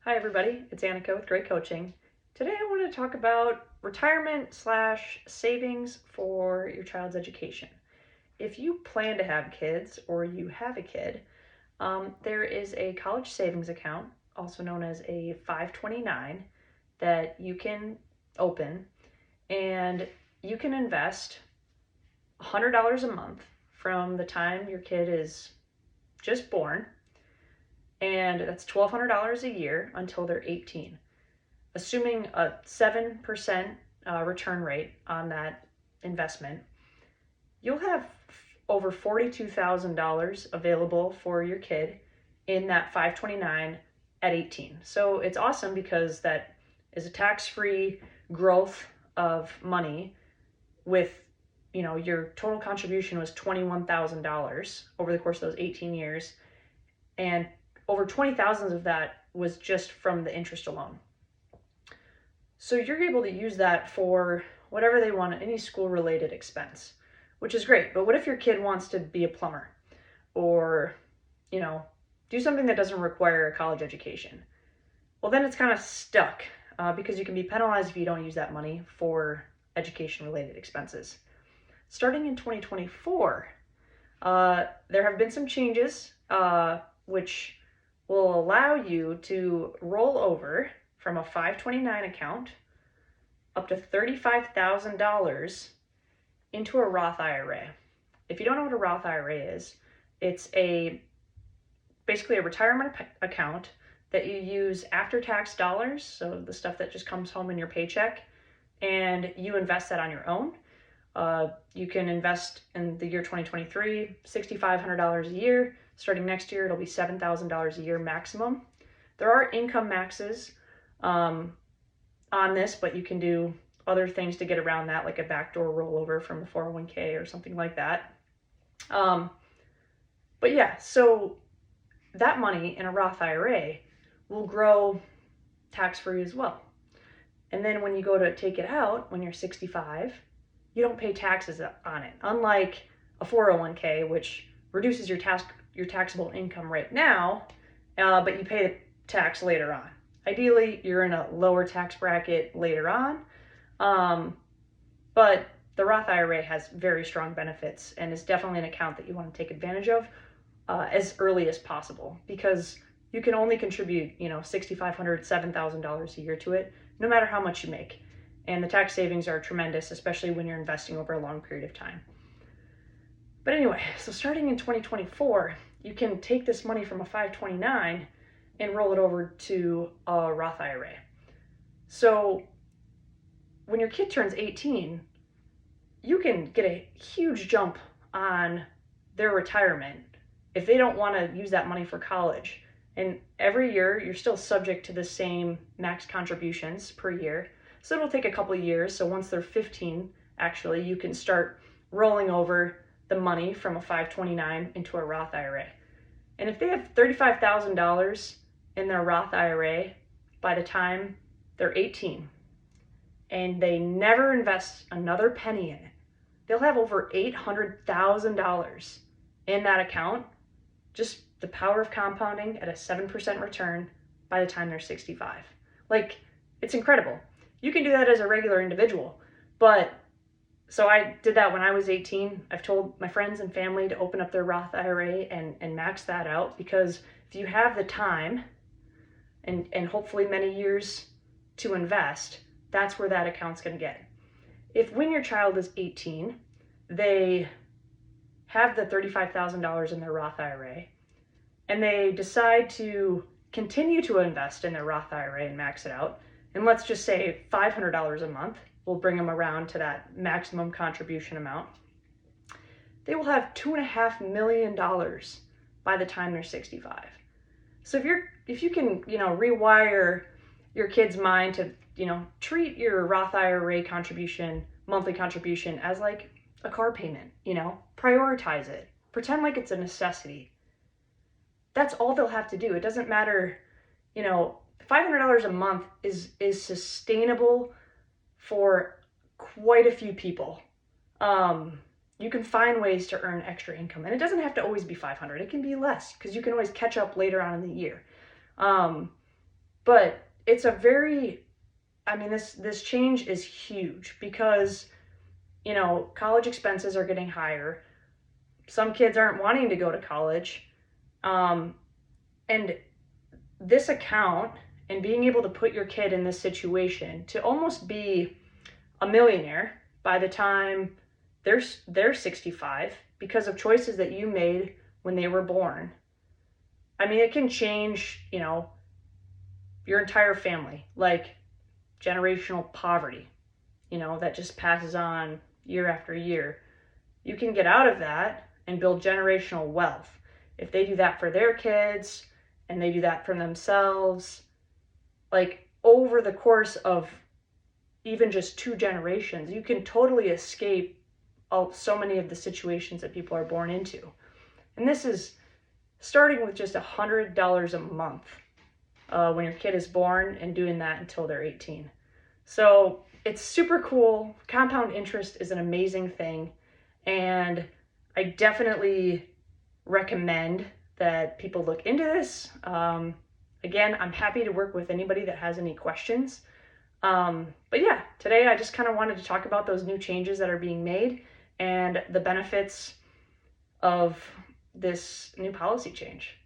Hi everybody, it's Annika with Gray Coaching. Today I want to talk about retirement/savings for your child's education. If you plan to have kids or you have a kid, there is a college savings account, also known as a 529, that you can open, and you can invest $100 a month from the time your kid is just born, and that's $1,200 a year until they're 18. Assuming a 7% return rate on that investment, you'll have over $42,000 available for your kid in that 529 at 18. So it's awesome because that is a tax-free growth of money with, your total contribution was $21,000 over the course of those 18 years, and over 20,000 of that was just from the interest alone. So you're able to use that for whatever they want, any school-related expense, which is great. But what if your kid wants to be a plumber or, do something that doesn't require a college education? Well, then it's kind of stuck because you can be penalized if you don't use that money for education-related expenses. Starting in 2024, there have been some changes which will allow you to roll over from a 529 account up to $35,000 into a Roth IRA. If you don't know what a Roth IRA is, it's basically a retirement account that you use after-tax dollars, so the stuff that just comes home in your paycheck, and you invest that on your own. You can invest in the year 2023, $6,500 a year. Starting next year, it'll be $7,000 a year maximum. There are income maxes on this, but you can do other things to get around that, like a backdoor rollover from a 401k or something like that. But yeah, so that money in a Roth IRA will grow tax-free as well. And then when you go to take it out when you're 65, you don't pay taxes on it. Unlike a 401k, which reduces your taxable income right now, but you pay the tax later on. Ideally, you're in a lower tax bracket later on, but the Roth IRA has very strong benefits and is definitely an account that you want to take advantage of as early as possible, because you can only contribute, $6,500, $7,000 a year to it, no matter how much you make. And the tax savings are tremendous, especially when you're investing over a long period of time. But anyway, so starting in 2024, you can take this money from a 529 and roll it over to a Roth IRA. So when your kid turns 18, you can get a huge jump on their retirement if they don't want to use that money for college. And every year, you're still subject to the same max contributions per year. So it'll take a couple of years. So once they're 15, actually, you can start rolling over the money from a 529 into a Roth IRA. And if they have $35,000 in their Roth IRA by the time they're 18, and they never invest another penny in it, they'll have over $800,000 in that account, just the power of compounding at a 7% return by the time they're 65. It's incredible. You can do that as a regular individual, but so I did that when I was 18. I've told my friends and family to open up their Roth IRA and max that out, because if you have the time and hopefully many years to invest, that's where that account's going to get. If when your child is 18, they have the $35,000 in their Roth IRA and they decide to continue to invest in their Roth IRA and max it out, and let's just say $500 a month will bring them around to that maximum contribution amount, they will have $2.5 million by the time they're 65. So if you can, rewire your kid's mind to, treat your Roth IRA monthly contribution as like a car payment, prioritize it, pretend like it's a necessity. That's all they'll have to do. It doesn't matter, $500 a month is sustainable for quite a few people. You can find ways to earn extra income, and it doesn't have to always be $500. It can be less, because you can always catch up later on in the year. But it's this change is huge because, college expenses are getting higher. Some kids aren't wanting to go to college. And this account and being able to put your kid in this situation to almost be a millionaire by the time they're 65 because of choices that you made when they were born. It can change, your entire family, like generational poverty, that just passes on year after year. You can get out of that and build generational wealth. If they do that for their kids and they do that for themselves, like over the course of even just 2 generations, you can totally escape so many of the situations that people are born into. And this is starting with just $100 a month when your kid is born and doing that until they're 18. So it's super cool. Compound interest is an amazing thing. And I definitely recommend that people look into this. Again, I'm happy to work with anybody that has any questions. But yeah, today I just kind of wanted to talk about those new changes that are being made and the benefits of this new policy change.